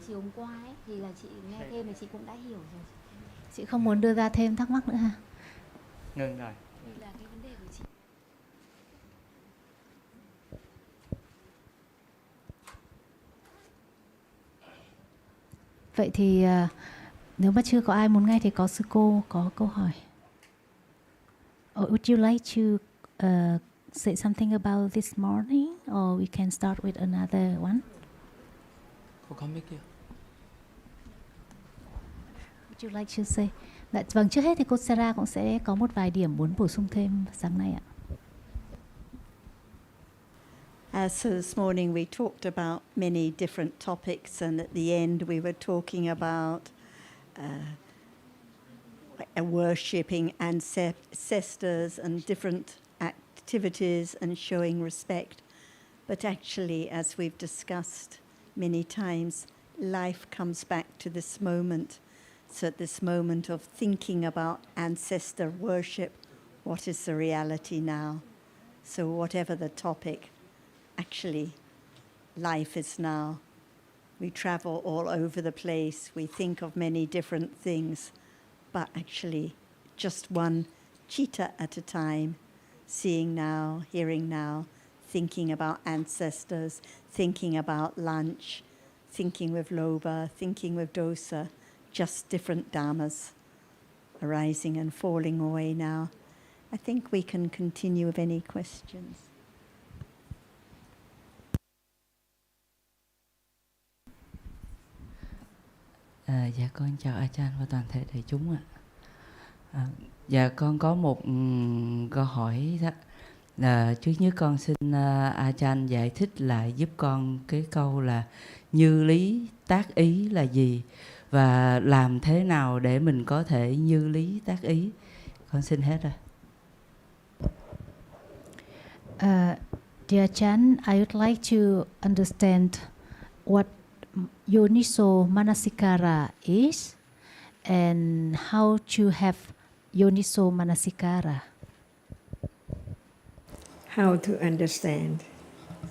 chiều hôm qua ấy, thì là chị nghe thêm thì chị cũng đã hiểu rồi. Chị không muốn đưa ra thêm thắc mắc nữa ha? Ngừng rồi. Thì là cái vấn đề của chị. Vậy thì nếu mà chưa có ai muốn nghe thì có sư cô có câu hỏi. Or would you like to say something about this morning, or we can start with another one? Cô có mic chưa? Would you like to say? Vâng, trước hết thì cô Sarah cũng sẽ có một vài điểm muốn bổ sung thêm sáng nay ạ. So this morning we talked about many different topics, and at the end we were talking about worshipping ancestors and different activities and showing respect. But actually, as we've discussed many times, life comes back to this moment. So at this moment of thinking about ancestor worship, what is the reality now? So whatever the topic, actually, life is now. We travel all over the place. We think of many different things, but actually just one chitta at a time, seeing now, hearing now, thinking about ancestors, thinking about lunch, thinking with lobha, thinking with dosa, just different dhammas arising and falling away now. I think we can continue with any questions. Dạ con chào Ajahn và toàn thể thầy chúng ạ. Dạ con có một câu hỏi đó. Trước nhất con xin Ajahn giải thích lại giúp con cái câu là như lý tác ý là gì, và làm thế nào để mình có thể như lý tác ý. Con xin hết rồi. Dear Ajahn, I would like to understand what Yoniso Manasikara is and how to have Yoniso Manasikara. How to understand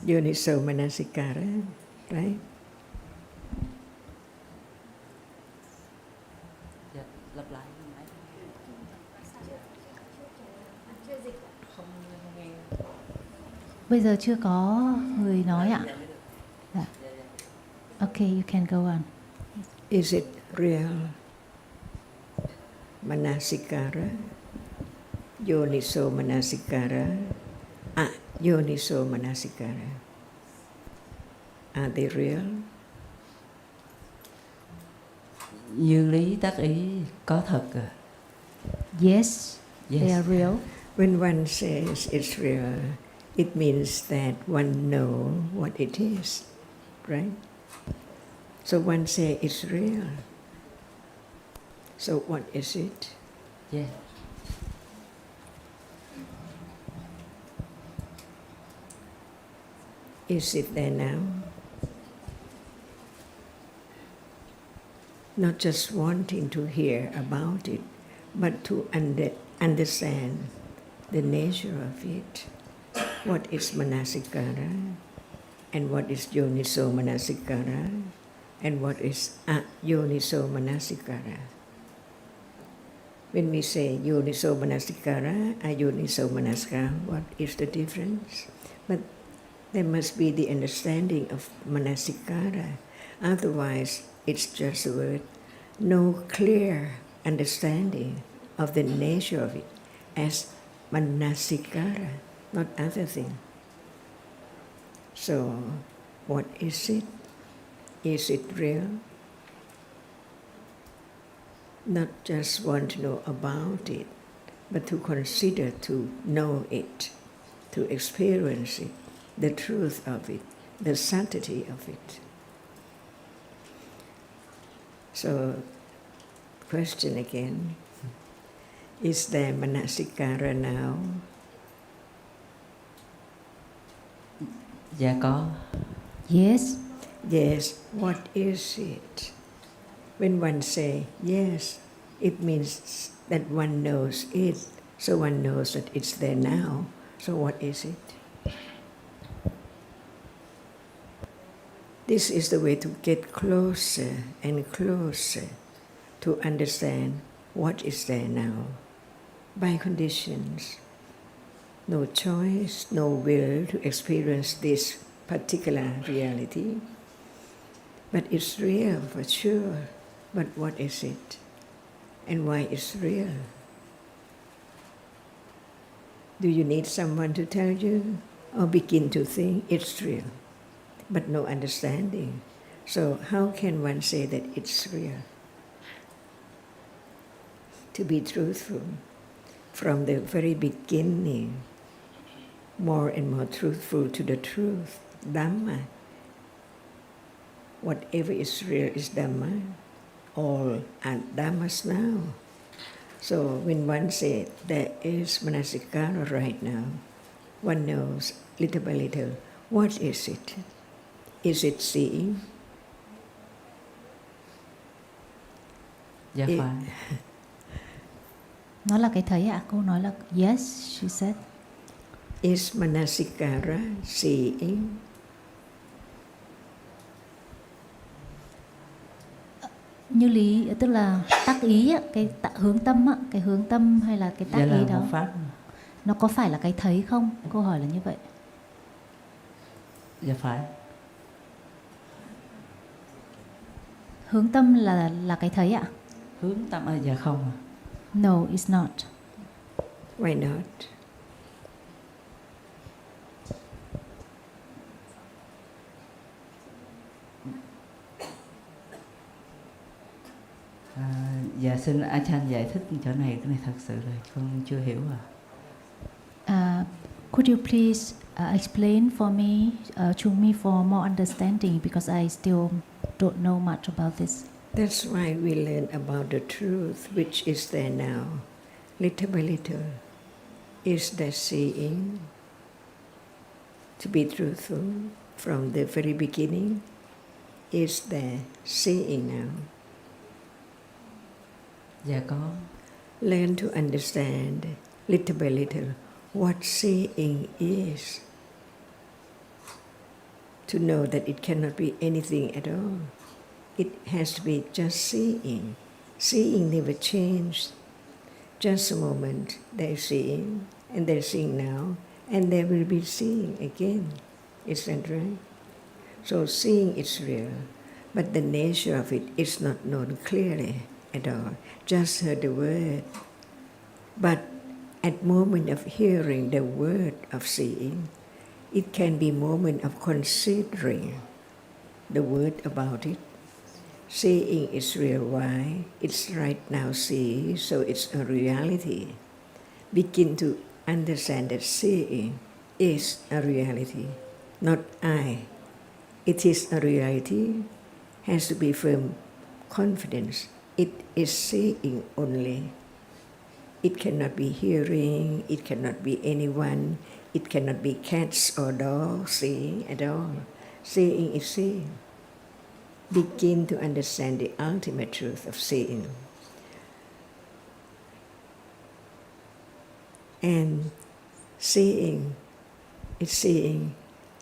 Yoniso Manasikara, right? Bây giờ chưa có người nói ạ. Okay, you can go on. Is it real Manasikara? Yoniso Manasikara? Yoniso Manasikara? Are they real? Như lý tác ý có thật à? Yes, they are real. When one says it's real, it means that one knows what it is, right? So one say it's real. So what is it? Yeah. Is it there now? Not just wanting to hear about it, but to understand the nature of it. What is Manasikara? And what is Yoniso Manasikara? And what is Yoniso Manasikara? When we say Yoniso Manasikara, Yoniso Manasikara, what is the difference? But there must be the understanding of Manasikara. Otherwise, it's just a word. No clear understanding of the nature of it as Manasikara, not other thing. So, what is it? Is it real? Not just want to know about it, but to consider to know it, to experience it, the truth of it, the sanctity of it. So, question again, is there Manasikara now? Dạ có. Yes. Yes, what is it? When one say yes, it means that one knows it, so one knows that it's there now. So what is it? This is the way to get closer and closer to understand what is there now. By conditions, no choice, no will to experience this particular reality. But it's real for sure. But what is it? And why it's real? Do you need someone to tell you? Or begin to think it's real, but no understanding? So how can one say that it's real? To be truthful, from the very beginning, more and more truthful to the truth, Dhamma. Whatever is real is Dhamma. All are Dhammas now. So when one says there is Manasikara right now, one knows little by little, what is it? Is it seeing? Dạ phải. Nó là cái thấy ạ? Cô nói là yes, she said. Is Manasikara seeing? Như lý, tức là tác ý, cái hướng tâm, cái hướng tâm hay là cái tác Dạ là ý đó. một pháp. Nó có phải là cái thấy không? Câu hỏi là như vậy. Dạ phải. Hướng tâm là cái thấy ạ? Hướng tâm dạ không ạ. No, it's not. Why not? Dạ xin A Chan giải thích chỗ này, cái này thật sự là con chưa hiểu à. Could you please explain for me, to me for more understanding, because I still don't know much about this. That's why we learn about the truth, which is there now, little by little. Is there seeing? To be truthful, from the very beginning, is there seeing now? Dạ có. Learn to understand, little by little, what seeing is. To know that it cannot be anything at all. It has to be just seeing. Seeing never changed. Just a moment, they're seeing, and they're seeing now, and they will be seeing again. Is that right? So seeing is real, but the nature of it is not known clearly at all. Just heard the word. But at moment of hearing the word of seeing, it can be moment of considering the word about it. Seeing is real. Why? It's right now see, so it's a reality. Begin to understand that seeing is a reality, not I. It is a reality, has to be firm confidence. It is seeing only. It cannot be hearing, it cannot be anyone, it cannot be cats or dogs seeing at all. Seeing is seeing. Begin to understand the ultimate truth of seeing. And seeing,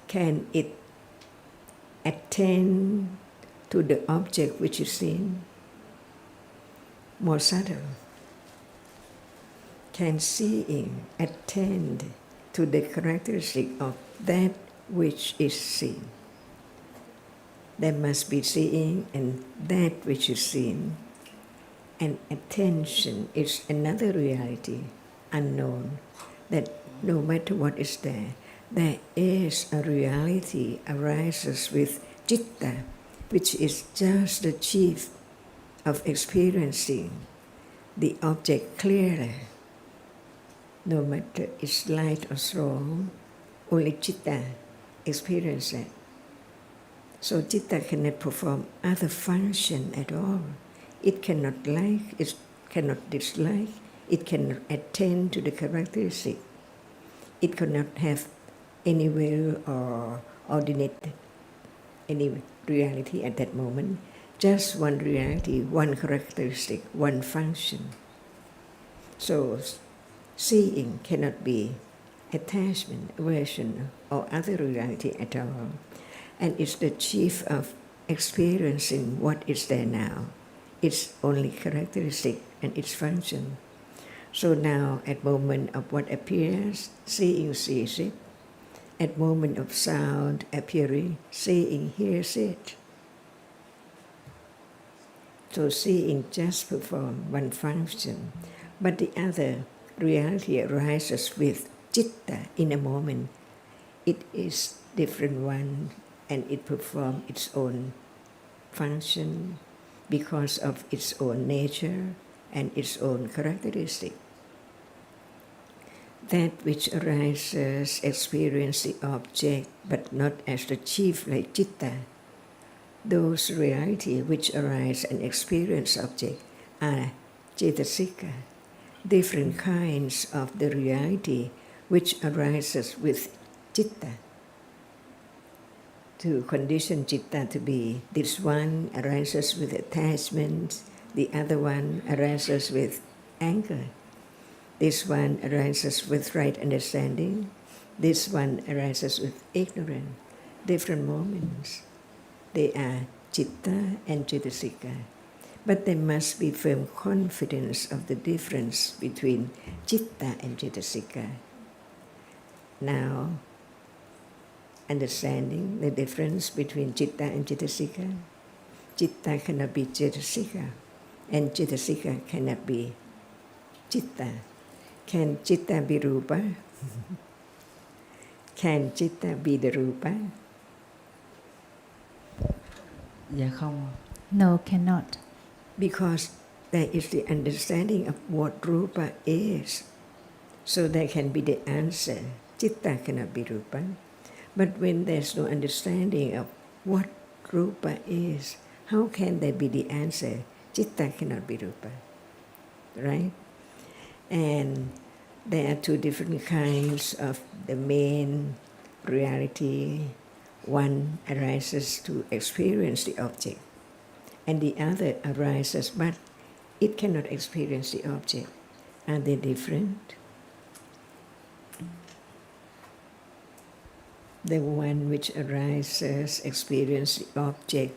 can it attend to the object which is seen? More subtle. Can seeing attend to the characteristic of that which is seen? There must be seeing and that which is seen. And attention is another reality, unknown, that no matter what is there, there is a reality arises with citta, which is just the chief of experiencing the object clearly. No matter it's light or strong, only citta experience it. So citta cannot perform other function at all. It cannot like, it cannot dislike, it cannot attend to the characteristic. It cannot have any will or ordinate any reality at that moment. Just one reality, one characteristic, one function. So seeing cannot be attachment, aversion, or other reality at all. and it's the chief of experiencing what is there now. It's only characteristic and its function. So now, at moment of what appears, seeing sees it. At moment of sound appearing, seeing hears it. So seeing just performs one function, but the other reality arises with citta in a moment. It is different one, and it performs its own function because of its own nature and its own characteristic. That which arises experience the object, but not as the chief like citta. Those reality which arise and experience object are cetasika, different kinds of the reality which arises with citta. To condition citta to be, this one arises with attachment, the other one arises with anger. This one arises with right understanding, this one arises with ignorance. Different moments. They are citta and cetasika. But there must be firm confidence of the difference between citta and cetasika. Now, understanding the difference between citta and cetasika. Citta cannot be cetasika, and cetasika cannot be citta. Can citta be rupa? Can citta be the rupa? Dạ không. No, cannot. Because there is the understanding of what rupa is. So there can be the answer. Citta cannot be rupa. But when there's no understanding of what rupa is, how can there be the answer? Citta cannot be rupa. Right? And there are two different kinds of the main reality. One arises to experience the object, and the other arises, but it cannot experience the object. Are they different? The one which arises experience the object.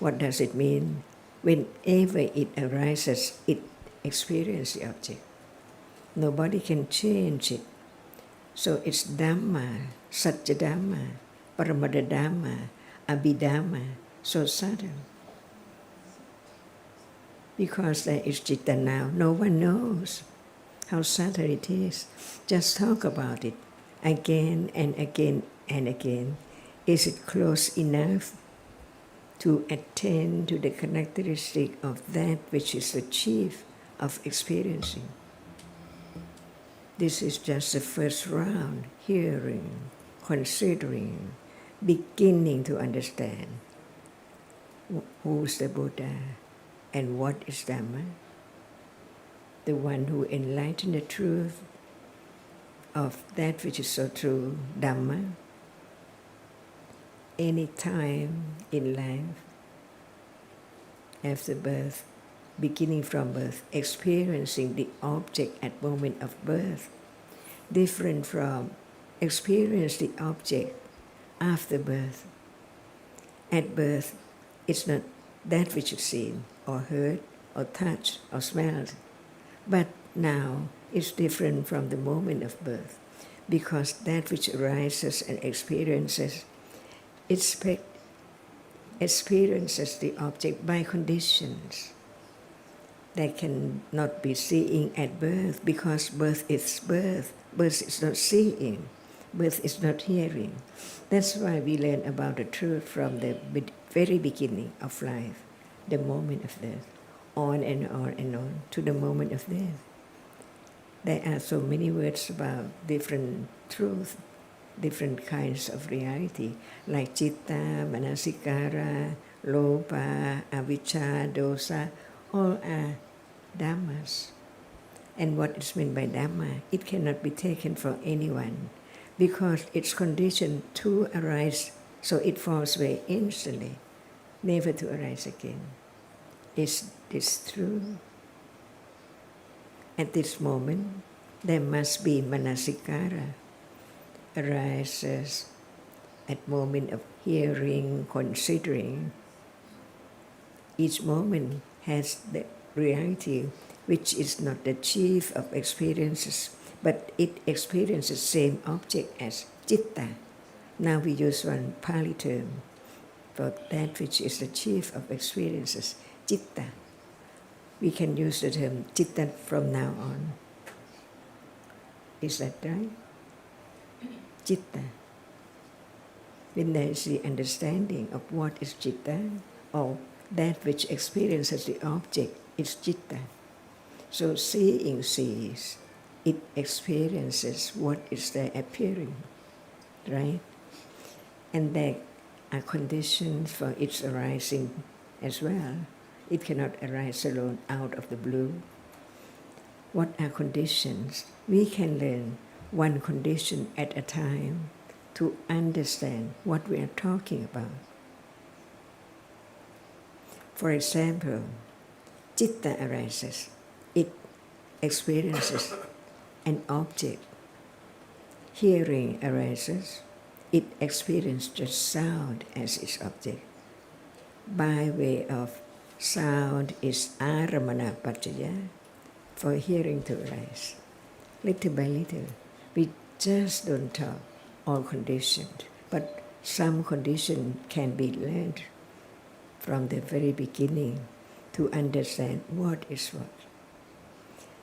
What does it mean? Whenever it arises, it experiences the object. Nobody can change it. So it's Dhamma, Satya Dhamma, Paramada Dhamma, Abhidhamma, so subtle. Because there is citta now, no one knows how subtle it is. Just talk about it again and again and again. Is it close enough to attend to the characteristic of that which is the chief of experiencing? This is just the first round, hearing, considering, beginning to understand who's the Buddha and what is Dhamma, the one who enlightened the truth of that which is so true, Dhamma, any time in life, after birth, beginning from birth, experiencing the object at moment of birth, different from experience the object after birth. At birth, it's not that which is seen or heard or touched or smelled, but now it's different from the moment of birth, because that which arises and experiences the object by conditions. They cannot be seeing at birth, because birth is birth. Birth is not seeing. Birth is not hearing. That's why we learn about the truth from the very beginning of life, the moment of death, on and on and on to the moment of death. There are so many words about different truth, different kinds of reality, like citta, manasikara, lopa, avijja, dosa, all are dhammas. And what is meant by dhamma, it cannot be taken for anyone, because it's conditioned to arise, so it falls away instantly, never to arise again. Is this true? At this moment, there must be manasikara, arises at moment of hearing, considering. Each moment has the reality which is not the chief of experiences, but it experiences the same object as citta. Now we use one Pali term for that which is the chief of experiences, citta. We can use the term citta from now on. Is that right? Citta. When there is the understanding of what is citta, or that which experiences the object is citta. So seeing sees, it experiences what is there appearing, right? And there are conditions for its arising as well. It cannot arise alone out of the blue. What are conditions? We can learn one condition at a time to understand what we are talking about. For example, citta arises. It experiences an object. Hearing arises. It experiences just sound as its object. By way of sound is aramana paccaya, for hearing to arise. Little by little, we just don't talk all conditioned, but some condition can be learned from the very beginning to understand what is what.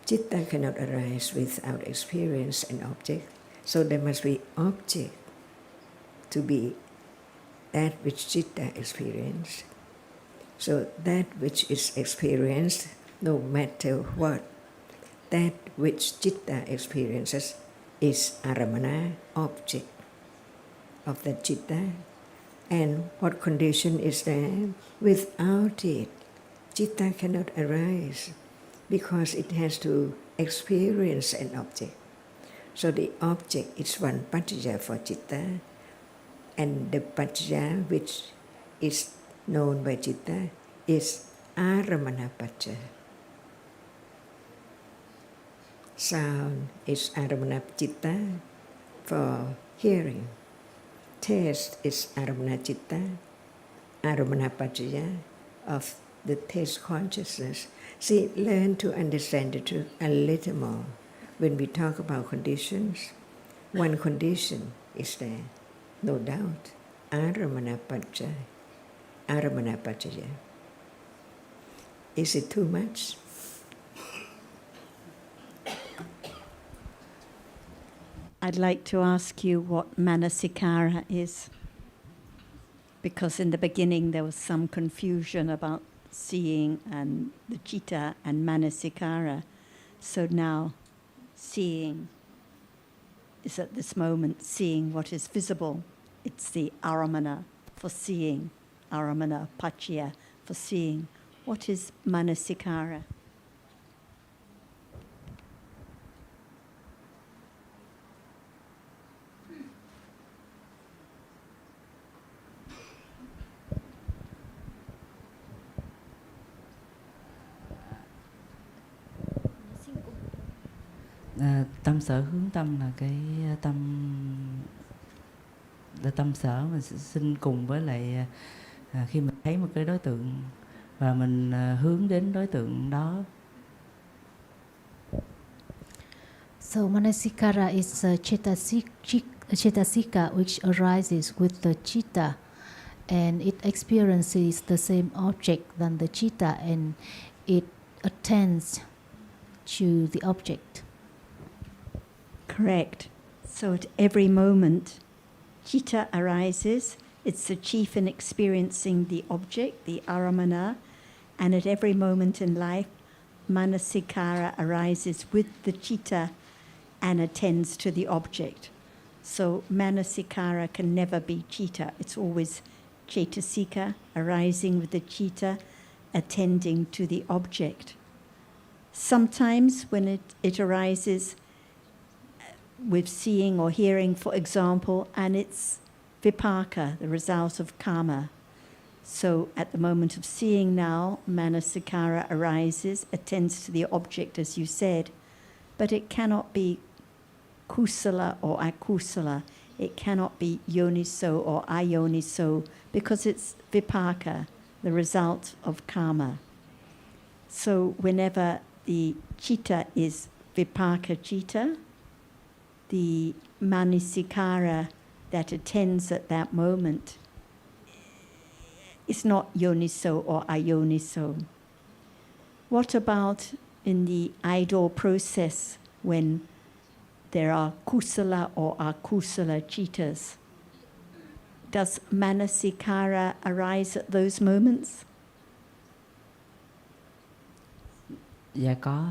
Citta cannot arise without experience and object, so there must be object to be that which citta experience. So that which is experienced, no matter what, that which citta experiences is aramana, object of the citta. And what condition is there? Without it, citta cannot arise because it has to experience an object. So the object is one paccaya for citta, and the paccaya which is known by citta is aramana paccaya. Sound is aramana citta for hearing. Taste is aramana citta, aramana paccaya of the taste consciousness. See, learn to understand the truth a little more. When we talk about conditions, one condition is there, no doubt, aramana paccaya. Aramana paccaya. Is it too much? I'd like to ask you what manasikara is, because in the beginning there was some confusion about seeing and the citta and manasikara. So now seeing is at this moment seeing what is visible. It's the aramana for seeing, aramana paccaya for seeing. What is manasikara? Tâm sở hướng tâm là cái tâm sở mình sinh cùng với lại khi mình thấy một cái đối tượng và mình hướng đến đối tượng đó. So manasikara is a cetasika which arises with the citta, and it experiences the same object than the citta, and it attends to the object. Correct. So at every moment, citta arises. It's the chief in experiencing the object, the aramana, and at every moment in life, manasikara arises with the citta and attends to the object. So manasikara can never be citta. It's always cetasika arising with the citta, attending to the object. Sometimes when it arises with seeing or hearing, for example, and it's vipaka, the result of karma. So at the moment of seeing now, manasikara arises, attends to the object as you said, but it cannot be kusala or akusala. It cannot be yoniso or ayoniso because it's vipaka, the result of karma. So whenever the citta is vipaka citta, the manasikara that attends at that moment is not yoniso or ayoniso. What about in the idle process when there are kusala or akusala cittas? Does manasikara arise at those moments? Dạ có.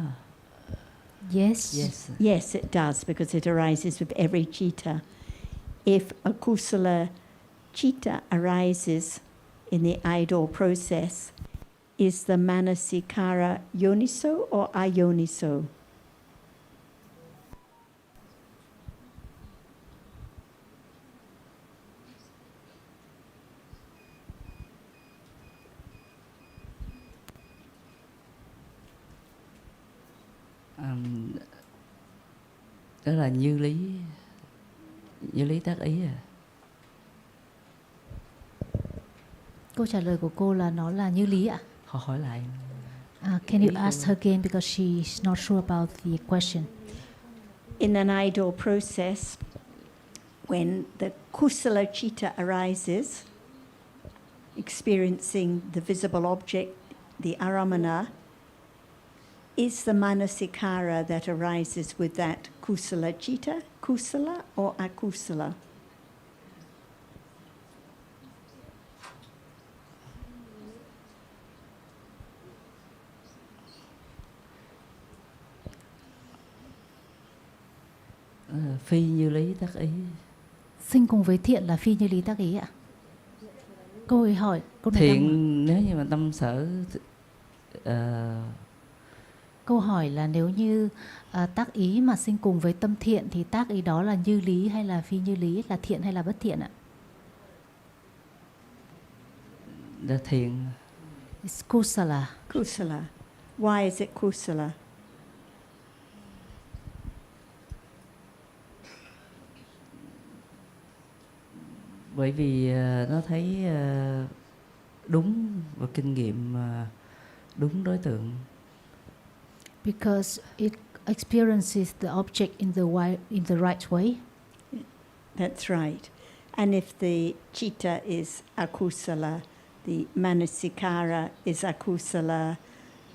Yes. Yes. Yes, it does, because it arises with every citta. If a kusala citta arises in the idle process, is the manasikara yoniso or ayoniso? Đó là như lý tác ý à. Câu trả lời của cô là nó là như lý ạ. Họ hỏi lại. Can you ask her again because she's not sure about the question? In an idle process, when the kusala citta arises, experiencing the visible object, the aramana, is the manasikara that arises with that kusala citta kusala or akusala? Phi như lý tác ý. Sinh cùng với thiện là phi như lý tác ý ạ. Cô ấy hỏi câu này Thiện nếu như mà tâm sở câu hỏi là nếu như tác ý mà sinh cùng với tâm thiện thì tác ý đó là như lý hay là phi như lý, là thiện hay là bất thiện ạ? là thiện. It's kusala. Kusala. Why is it kusala? Bởi vì nó thấy đúng và kinh nghiệm đúng đối tượng. Because it experiences the object in the right way. That's right. And if the citta is akusala, the manasikara is akusala,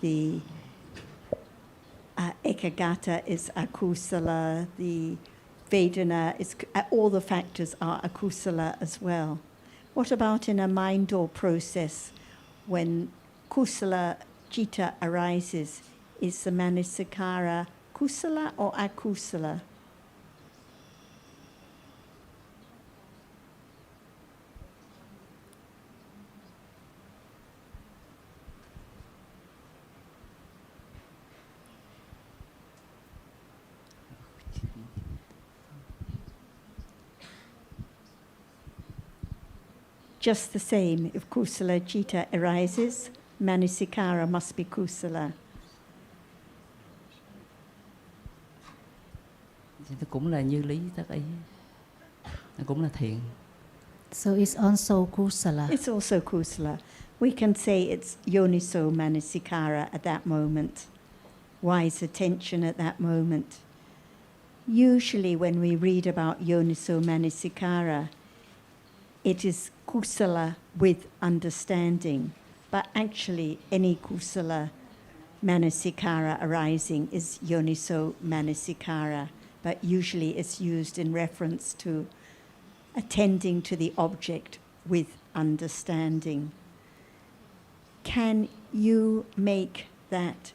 the ekagata is akusala, the Vedana is, all the factors are akusala as well. What about in a mindful process when kusala citta arises? Is the manasikara kusala or akusala? Just the same, if kusala citta arises, manasikara must be kusala. Nó cũng là như lý tác ý. Nó cũng là thiện. So it's also kusala. It's also kusala. We can say it's yoniso manasikara at that moment. Wise attention at that moment. Usually when we read about yoniso manasikara, it is kusala with understanding. But actually any kusala manasikara arising is yoniso manasikara. But usually it's used in reference to attending to the object with understanding. Can you make that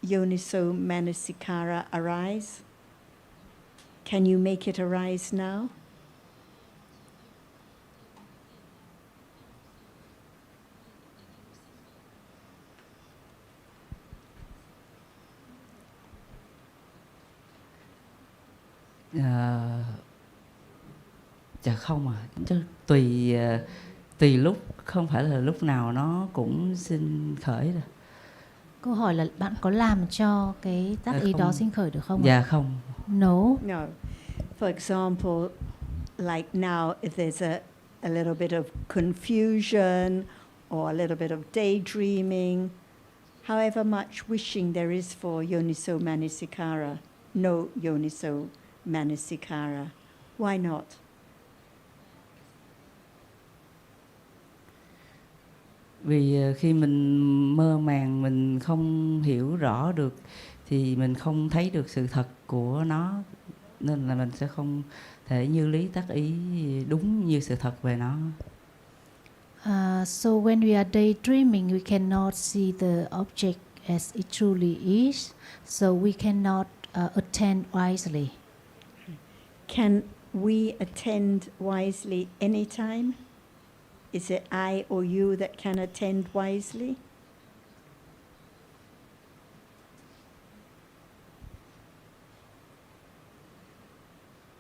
yoniso manasikara arise? Can you make it arise now? Dạ không à, chứ tùy lúc, không phải là lúc nào nó cũng sinh khởi đâu. Câu hỏi là bạn có làm cho cái tác ý đó sinh khởi được không? Dạ không. No. No. For example, like now, if there's a little bit of confusion or a little bit of daydreaming, however much wishing there is for yoniso manasikara, no yoniso manasikara. Why not? Vì khi mình mơ màng, mình không hiểu rõ được thì mình không thấy được sự thật của nó, nên là mình sẽ không thể như lý tác ý đúng như sự thật về nó. So when we are daydreaming, we cannot see the object as it truly is, so we cannot attend wisely. Can we attend wisely anytime? Is it I or you that can attend wisely?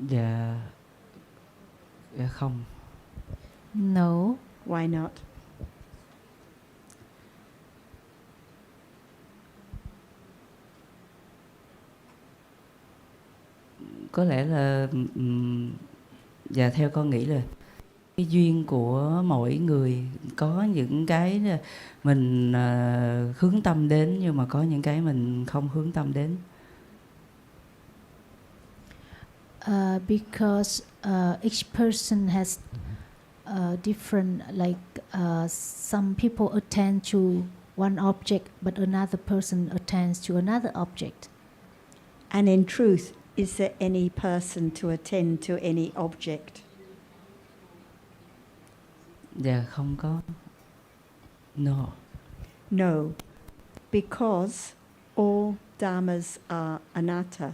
Dạ không. No. Why not? Có lẽ là dạ theo con nghĩ là cái duyên của mỗi người, có những cái mình hướng tâm đến, nhưng mà có những cái mình không hướng tâm đến. Because each person has different, like some people attend to one object, but another person attends to another object. And in truth, is there any person to attend to any object? Dạ không có. No. No, because all dhammas are anatta.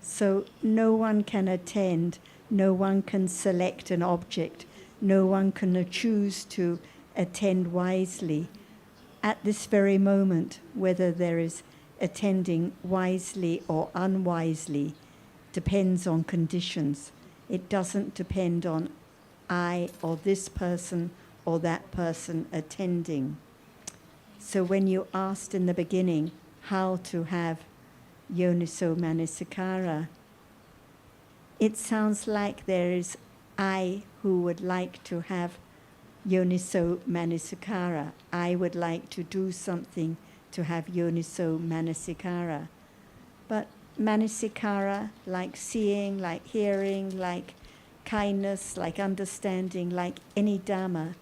So no one can attend, no one can select an object, no one can choose to attend wisely. At this very moment, whether there is attending wisely or unwisely depends on conditions. It doesn't depend on I or this person or that person attending. So when you asked in the beginning how to have yoniso manasikara, it sounds like there is I who would like to have yoniso manasikara. I would like to do something to have yoniso manasikara. But manasikara, like seeing, like hearing, like kindness, like understanding, like any dhamma,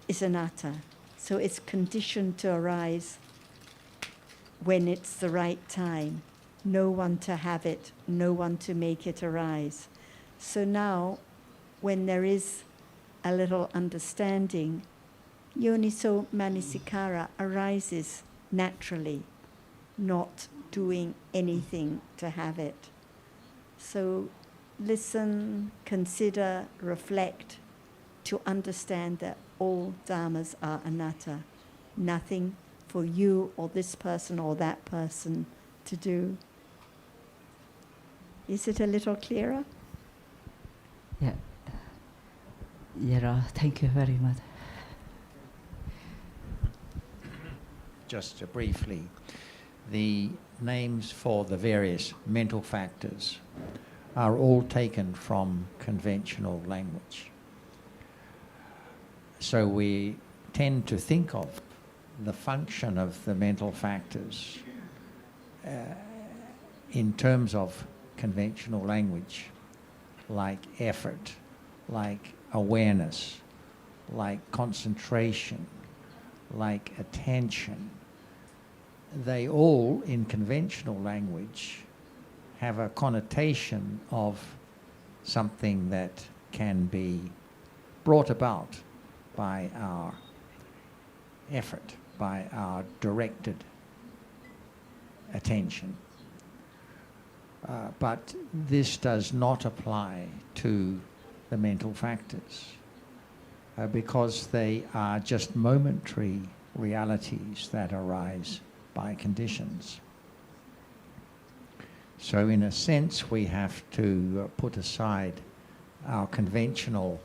is anatta. So it's conditioned to arise when it's the right time. No one to have it, no one to make it arise. So now, when there is a little understanding, yoniso manasikara arises naturally, not doing anything to have it. So listen, consider, reflect, to understand that all dhammas are anatta. Nothing for you or this person or that person to do. Is it a little clearer? Dạ. Dạ rồi, thank you very much. Just briefly, the names for the various mental factors are all taken from conventional language. So we tend to think of the function of the mental factors in terms of conventional language, like effort, like awareness, like concentration, like attention. They all, in conventional language, have a connotation of something that can be brought about by our effort, by our directed attention. But this does not apply to the mental factors because they are just momentary realities that arise by conditions. So in a sense, we have to put aside our conventional